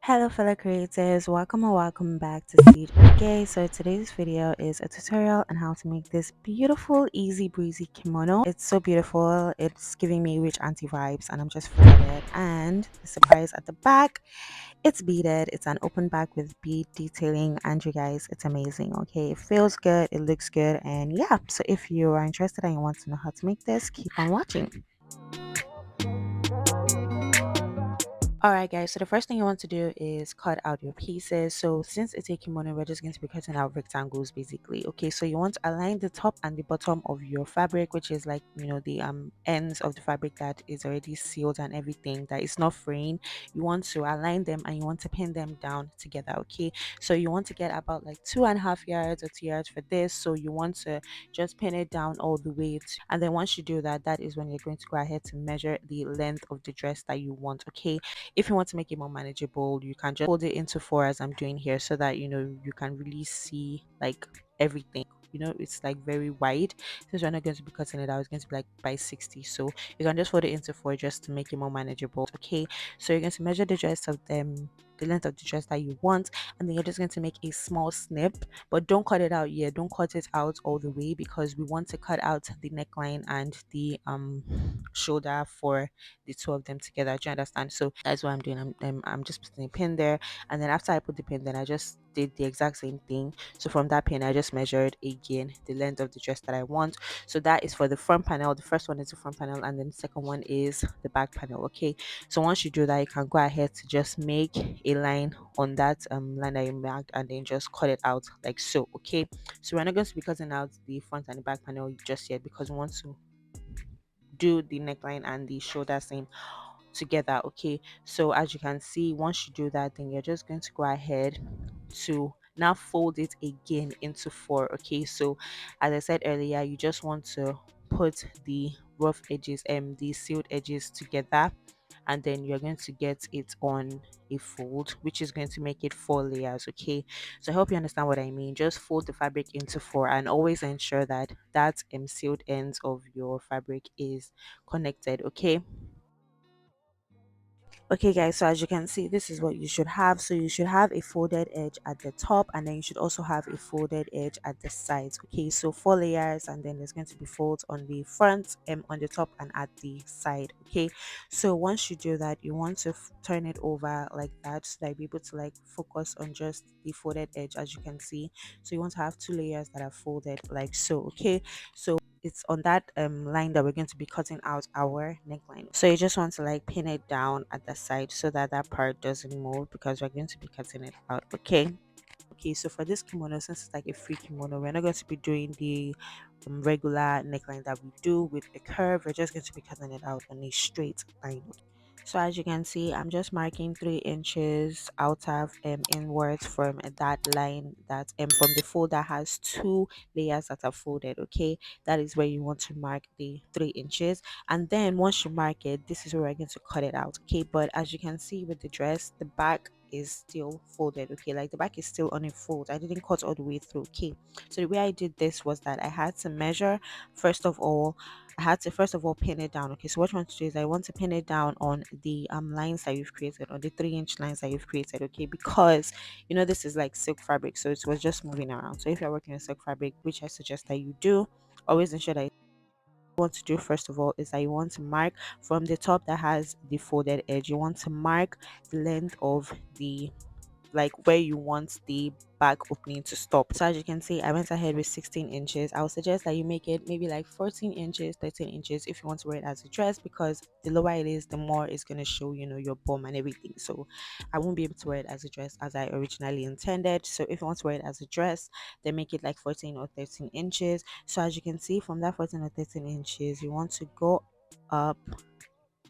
Hello fellow creators, welcome or welcome back to Seed. Okay, so today's video is a tutorial on how to make this beautiful easy breezy kimono. It's so beautiful, it's giving me rich auntie vibes and I'm just feeling it. And the surprise at the back, it's beaded. It's an open back with bead detailing, and you guys, it's amazing. Okay, it feels good, it looks good, and yeah, so if you are interested and you want to know how to make this, keep on watching. Alright guys, so the first thing you want to do is cut out your pieces. So since it's a kimono, we're just going to be cutting out rectangles basically. Okay, so you want to align the top and the bottom of your fabric, which is like, the ends of the fabric that is already sealed and everything that is not fraying. You want to align them and you want to pin them down together. Okay, so you want to get about like 2.5 yards or 2 yards for this. So you want to just pin it down all the way and then once you do that, that is when you're going to go ahead to measure the length of the dress that you want. Okay, if you want to make it more manageable, you can just fold it into four as I'm doing here so that you can really see like everything. It's like very wide. Since we're not going to be cutting it out, it's going to be like by 60. So you can just fold it into four just to make it more manageable. Okay, so you're going to measure the dress of them, the length of the dress that you want, and then you're just going to make a small snip, but don't cut it out yet. Don't cut it out all the way because we want to cut out the neckline and the shoulder for the two of them together. Do you understand? So that's what I'm doing. I'm just putting a pin there, and then after I put the pin, then I just did the exact same thing. So from that pin, I just measured again the length of the dress that I want. So that is for the front panel. The first one is the front panel, and then the second one is the back panel. Okay. So once you do that, you can go ahead to just make a line on that line that you marked, and then just cut it out like so. Okay. So we're not going to be cutting out the front and the back panel just yet because we want to do the neckline and the shoulder seam together. Okay, so as you can see, once you do that, then you're just going to go ahead to now fold it again into four. Okay, so as I said earlier, you just want to put the rough edges and the sealed edges together, and then you're going to get it on a fold, which is going to make it 4 layers. Okay, so I hope you understand what I mean. Just fold the fabric into four and always ensure that that sealed ends of your fabric is connected. Okay. Okay guys, so as you can see, this is what you should have. So you should have a folded edge at the top, and then you should also have a folded edge at the sides. Okay, so 4 layers, and then there's going to be folds on the front and on the top and at the side. Okay, so once you do that, you want to turn it over like that so that you'll be able to like focus on just the folded edge. As you can see, so you want to have 2 layers that are folded like so. Okay, so it's on that line that we're going to be cutting out our neckline. So you just want to like pin it down at the side so that that part doesn't move because we're going to be cutting it out. Okay, so for this kimono, since it's like a free kimono, we're not going to be doing the regular neckline that we do with a curve. We're just going to be cutting it out on a straight line. So as you can see, I'm just marking 3 inches out of inwards from that line that from the fold that has 2 layers that are folded. Okay, that is where you want to mark the 3 inches, and then once you mark it, this is where we're going to cut it out. Okay, but as you can see with the dress, the back is still folded. Okay, like the back is still on a fold. I didn't cut all the way through. Okay, so the way I did this was that I had to measure first of all. I had to first of all pin it down. Okay, so what I want to do is I want to pin it down on the lines that you've created, on the 3 inch lines that you've created. Okay, because this is like silk fabric, so it was just moving around. So if you're working with silk fabric, which I suggest that you do, always ensure that want to do first of all is that you want to mark from the top that has the folded edge. You want to mark the length of the like where you want the back opening to stop. So as you can see, I went ahead with 16 inches. I would suggest that you make it maybe like 14 inches, 13 inches if you want to wear it as a dress, because the lower it is, the more it's going to show your bum and everything. So I won't be able to wear it as a dress as I originally intended. So if you want to wear it as a dress, then make it like 14 or 13 inches. So as you can see, from that 14 or 13 inches, you want to go up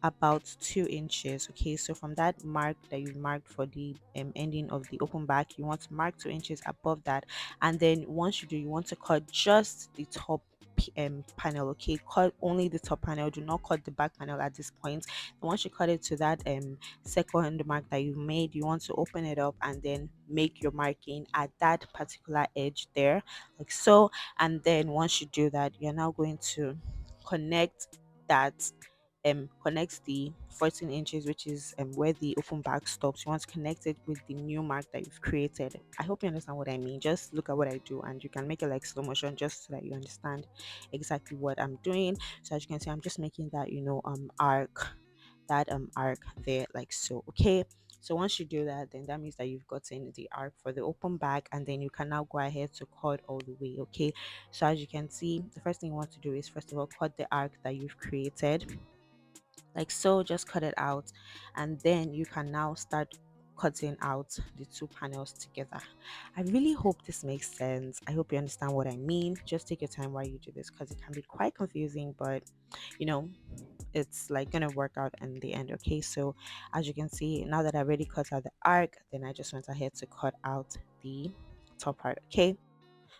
about 2 inches. Okay, so from that mark that you marked for the ending of the open back, you want to mark 2 inches above that, and then once you do, you want to cut just the top panel. Okay, cut only the top panel, do not cut the back panel at this point. And once you cut it to that second mark that you made, you want to open it up and then make your marking at that particular edge there like so. And then once you do that, you're now going to connect that connect the 14 inches, which is where the open back stops. You want to connect it with the new mark that you've created. I hope you understand what I mean. Just look at what I do, and you can make it like slow motion just so that you understand exactly what I'm doing. So as you can see, I'm just making that arc, that arc there, like so. Okay, so once you do that, then that means that you've gotten the arc for the open back, and then you can now go ahead to cut all the way. Okay, so as you can see, the first thing you want to do is first of all cut the arc that you've created, like so. Just cut it out, and then you can now start cutting out the two panels together. I really hope this makes sense. I hope you understand what I mean. Just take your time while you do this, because it can be quite confusing, but you know it's like gonna work out in the end. Okay, so as you can see, now that I already cut out the arc, then I just went ahead to cut out the top part. Okay,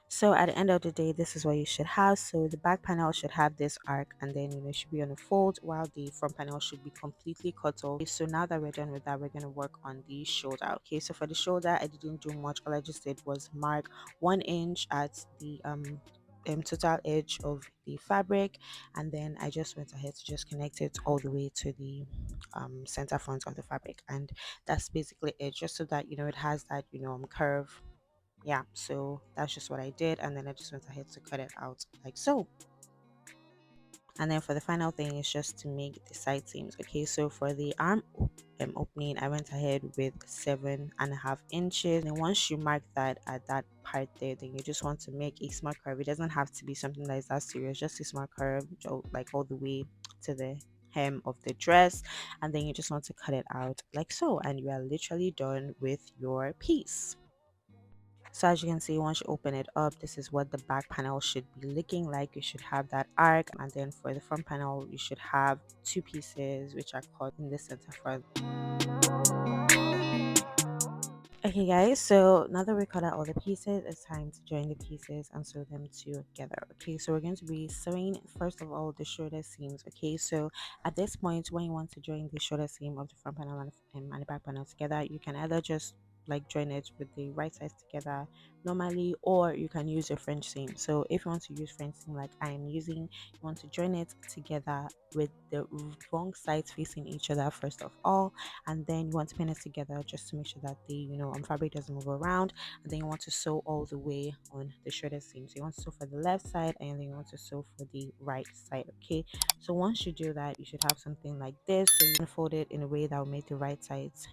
so at the end of the day, this is what you should have. So the back panel should have this arc, and then it should be on a fold, while the front panel should be completely cut off. Okay, so now that we're done with that, we're going to work on the shoulder. Okay, so for the shoulder, I didn't do much. All I just did was mark 1 inch at the total edge of the fabric, and then I just went ahead to just connect it all the way to the center front of the fabric, and that's basically it, just so that it has that curve. Yeah, so that's just what I did, and then I just went ahead to cut it out like so. And then for the final thing is just to make the side seams. Okay, so for the arm opening, I went ahead with 7.5 inches, and once you mark that at that part there, then you just want to make a small curve. It doesn't have to be something that is that serious, just a small curve, like all the way to the hem of the dress, and then you just want to cut it out like so, and you are literally done with your piece. So as you can see, once you open it up, this is what the back panel should be looking like. You should have that arc, and then for the front panel, you should have two pieces which are cut in the center front. Okay guys, so now that we cut out all the pieces, it's time to join the pieces and sew them together. Okay, so we're going to be sewing first of all the shoulder seams. Okay, so at this point, when you want to join the shoulder seam of the front panel and the back panel together, you can either just like join it with the right sides together normally, or you can use your French seam. So if you want to use French seam like I am using, you want to join it together with the wrong sides facing each other first of all, and then you want to pin it together just to make sure that the fabric doesn't move around, and then you want to sew all the way on the shoulder seam. So you want to sew for the left side, and then you want to sew for the right side. Okay, so once you do that, you should have something like this. So you can fold it in a way that will make the right sides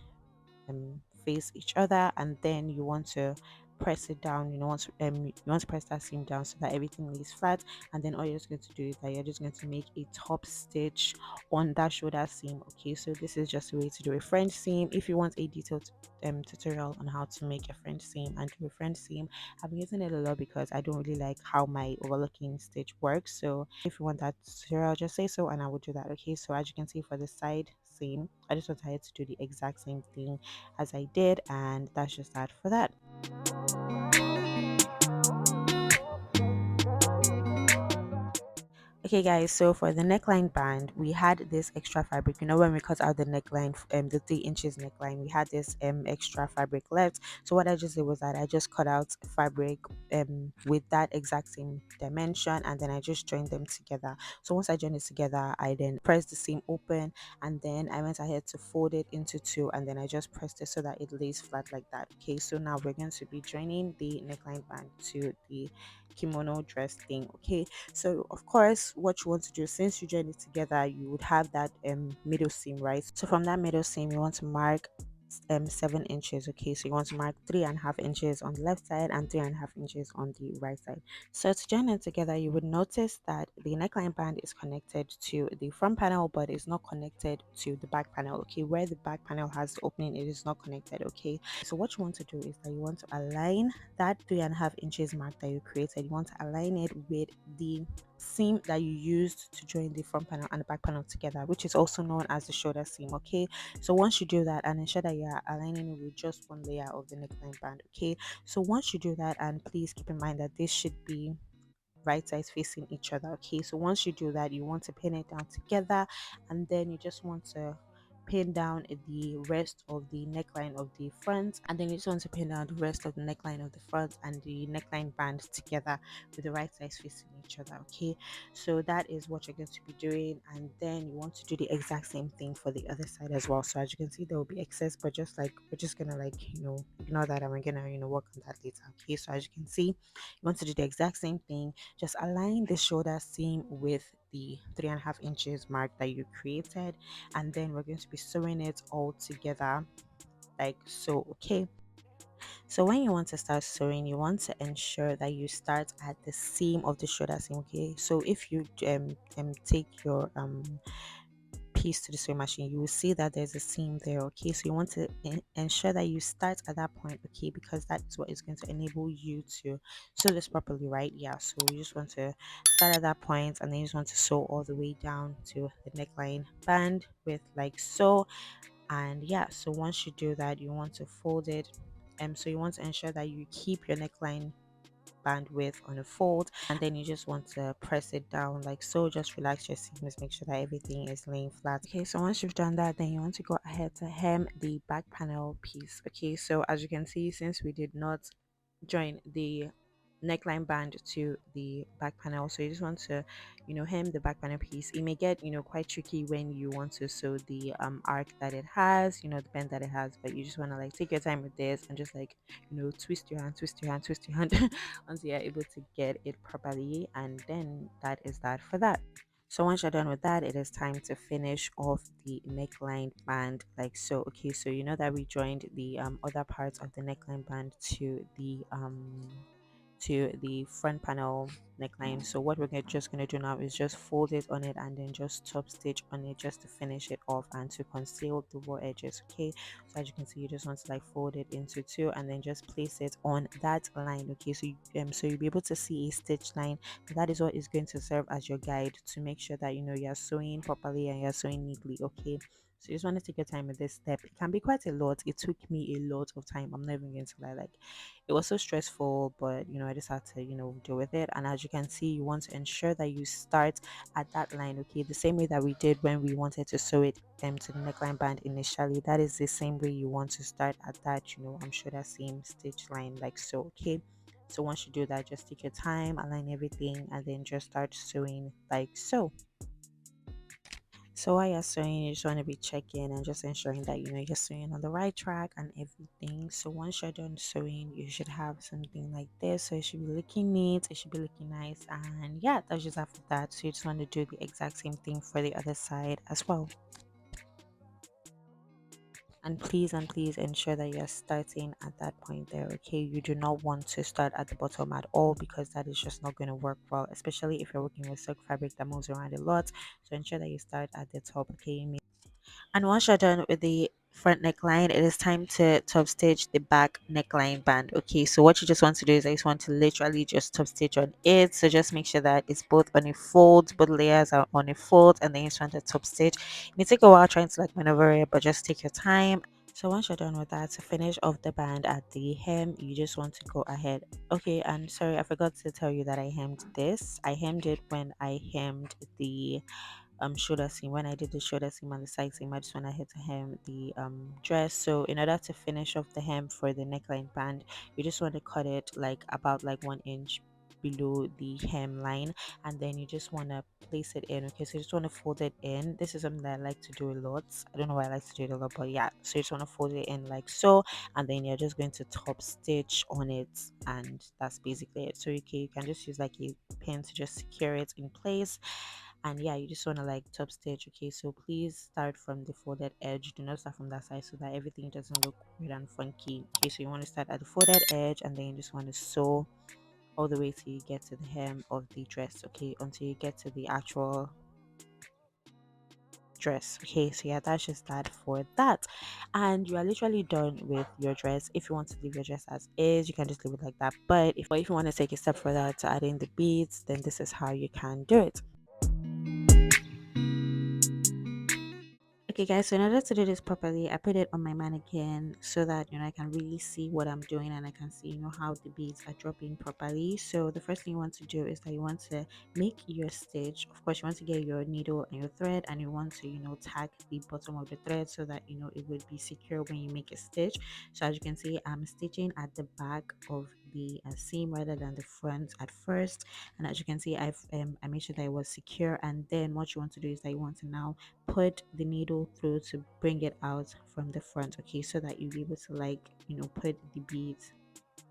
face each other, and then you want to press it down. You want to press that seam down so that everything lays flat, and then all you're just going to do is that you're just going to make a top stitch on that shoulder seam. Okay, so this is just a way to do a French seam. If you want a detailed tutorial on how to make a French seam and do a French seam, I'm using it a lot because I don't really like how my overlooking stitch works. So if you want that tutorial, just say so and I will do that. Okay, so as you can see, for the side seam, I just wanted to do the exact same thing as I did, and that's just that for that. Okay guys, so for the neckline band, we had this extra fabric. When we cut out the neckline, the 3 inches neckline, we had this extra fabric left. So what I just did was that I just cut out fabric with that exact same dimension, and then I just joined them together. So once I joined it together, I then pressed the seam open, and then I went ahead to fold it into two, and then I just pressed it so that it lays flat like that. Okay, so now we're going to be joining the neckline band to the kimono dress thing. Okay, so of course, what you want to do, since you join it together, you would have that middle seam, right? So from that middle seam, you want to mark 7 inches. Okay, so you want to mark 3.5 inches on the left side and 3.5 inches on the right side. So to join them together, you would notice that the neckline band is connected to the front panel, but it's not connected to the back panel. Okay, where the back panel has the opening, it is not connected. Okay, so what you want to do is that you want to align that 3.5 inches mark that you created. You want to align it with the seam that you used to join the front panel and the back panel together, which is also known as the shoulder seam. Okay, so once you do that, and ensure that you are aligning it with just one layer of the neckline band. Okay, so once you do that, and please keep in mind that this should be right sides facing each other. Okay, so once you do that, you want to pin it down together, and then you just want to pin down the rest of the neckline of the front, and then you just want to pin down the rest of the neckline of the front and the neckline band together with the right sides facing each other. Okay, so that is what you're going to be doing, and then you want to do the exact same thing for the other side as well. So as you can see, there will be excess, but just like we're just gonna like ignore that, and we're gonna work on that later. Okay, so as you can see, you want to do the exact same thing. Just align the shoulder seam with the 3.5 inches mark that you created, and then we're going to be sewing it all together like so. Okay, so when you want to start sewing, you want to ensure that you start at the seam of the shoulder seam. Okay, so if you take your piece to the sewing machine, you will see that there's a seam there. Okay, so you want to ensure that you start at that point. Okay, because that's what is going to enable you to sew this properly, right? Yeah, so you just want to start at that point, and then you just want to sew all the way down to the neckline band with like so. And yeah, so once you do that, you want to fold it, so you want to ensure that you keep your neckline bandwidth on a fold, and then you just want to press it down like so. Just relax your seams, make sure that everything is laying flat. Okay, so once you've done that, then you want to go ahead to hem the back panel piece. Okay, so as you can see, since we did not join the neckline band to the back panel, so you just want to hem the back panel piece. It may get quite tricky when you want to sew the arc that it has, the bend that it has, but you just want to like take your time with this and just like twist your hand, twist your hand, twist your hand until you're able to get it properly, and then that is that for that. So once you're done with that, it is time to finish off the neckline band like so. Okay, so you know that we joined the other parts of the neckline band to the front panel neckline. So what we're just going to do now is just fold it on it and then just top stitch on it just to finish it off and to conceal the raw edges. Okay, so as you can see, you just want to like fold it into two and then just place it on that line. Okay, so so you'll be able to see a stitch line. That is what is going to serve as your guide to make sure that you're sewing properly and you're sewing neatly. Okay, so you just want to take your time with this step. It can be quite a lot. It took me a lot of time. I'm not even going to lie. Like, it was so stressful, but I just had to deal with it. And as you can see, you want to ensure that you start at that line. Okay, the same way that we did when we wanted to sew it to the neckline band initially. That is the same way you want to start at that I'm sure that same stitch line like so. Okay, so once you do that, just take your time, align everything, and then just start sewing like so. So while you're sewing, you just want to be checking and just ensuring that you're sewing on the right track and everything. So once you're done sewing, you should have something like this. So it should be looking neat, it should be looking nice, and yeah, that's just after that. So you just want to do the exact same thing for the other side as well. And please ensure that you're starting at that point there. Okay, you do not want to start at the bottom at all, because that is just not going to work well, especially if you're working with silk fabric that moves around a lot. So ensure that you start at the top. Okay, and once you're done with the front neckline, it is time to top stitch the back neckline band. Okay, so what you just want to do is I just want to literally just top stitch on it. So just make sure that it's both on a fold, both layers are on a fold, and then you just want to top stitch. It may take a while trying to like maneuver it, but just take your time. So once you're done with that, to finish off the band at the hem, you just want to go ahead. Okay, and sorry, I forgot to tell you that I hemmed this. I hemmed it when I hemmed the shoulder seam. When I did the shoulder seam and the side seam, I just went ahead to hem the dress. So in order to finish off the hem for the neckline band, you just want to cut it like about like 1 inch below the hemline, and then you just want to place it in. Okay, so you just want to fold it in. This is something that I like to do a lot. I don't know why I like to do it a lot, but yeah, so you just want to fold it in like so, and then you're just going to top stitch on it, and that's basically it. So okay, you can just use like a pin to just secure it in place, and yeah, you just want to like top stitch. Okay, so please start from the folded edge, do not start from that side so that everything doesn't look weird and funky. Okay, so you want to start at the folded edge, and then you just want to sew all the way till you get to the hem of the dress. Okay, until you get to the actual dress. Okay, so yeah, that's just that for that, and you are literally done with your dress. If you want to leave your dress as is, you can just leave it like that, but if you want to take a step further to add in the beads, then this is how you can do it. Okay guys, so in order to do this properly, I put it on my mannequin so that I can really see what I'm doing, and I can see how the beads are dropping properly. So the first thing you want to do is that you want to make your stitch. Of course, you want to get your needle and your thread, and you want to tag the bottom of the thread so that it would be secure when you make a stitch. So as you can see, I'm stitching at the back of the seam rather than the front at first, and as you can see, I made sure that it was secure. And then what you want to do is that you want to now put the needle through to bring it out from the front, okay, so that you'll be able to put the beads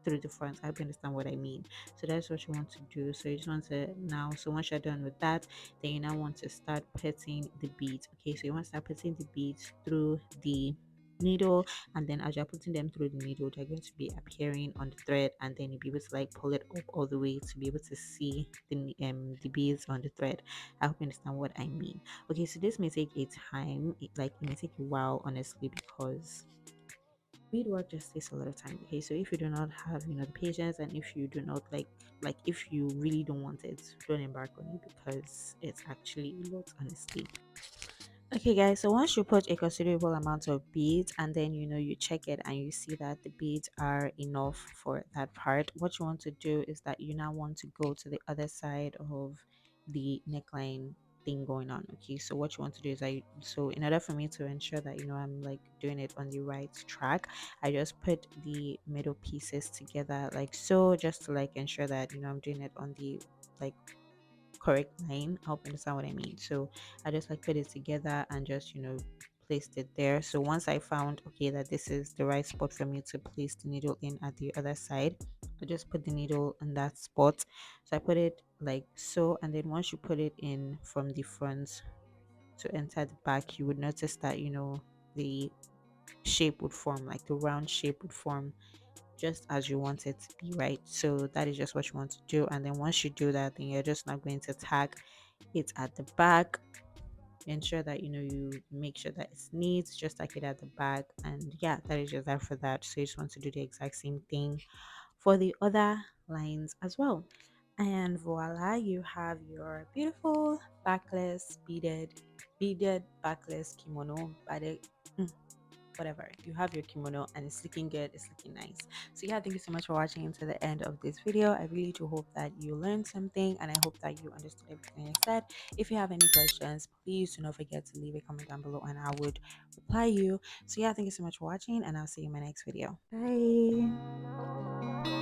through the front. I hope you understand what I mean. So that's what you want to do. So you just want to now, so once you're done with that, then you now want to start putting the beads, okay. So you want to start putting the beads through the needle, and then as you're putting them through the needle, they're going to be appearing on the thread, and then you'll be able to pull it up all the way to be able to see the beads on the thread. I hope you understand what I mean. Okay, so this may take a time, it may take a while, honestly, because beadwork just takes a lot of time. Okay, so if you do not have the patience, and if you do not if you really don't want it, don't embark on it, because it's actually a lot, honestly. Okay guys, so once you put a considerable amount of beads, and then you check it and you see that the beads are enough for that part, what you want to do is that you now want to go to the other side of the neckline thing going on. Okay, so what you want to do is so in order for me to ensure that I'm doing it on the right track, I just put the middle pieces together like so, just to ensure that I'm doing it on the like correct line. I hope you understand what I mean. So I just put it together and just placed it there. So once I found okay that this is the right spot for me to place the needle in at the other side, I just put the needle in that spot. So I put it like so, and then once you put it in from the front to enter the back, you would notice that the shape would form, like the round shape would form just as you want it to be, right? So that is just what you want to do. And then once you do that, then you're just not going to tag it at the back. Ensure that you make sure that it's neat, just like it at the back. And yeah, that is just that for that. So you just want to do the exact same thing for the other lines as well. And voila, you have your beautiful backless beaded backless kimono by the whatever. You have your kimono and it's looking good, it's looking nice. So yeah, thank you so much for watching until the end of this video. I really do hope that you learned something, and I hope that you understood everything I said. If you have any questions, please do not forget to leave a comment down below and I would reply you. So yeah, thank you so much for watching, and I'll see you in my next video. Bye.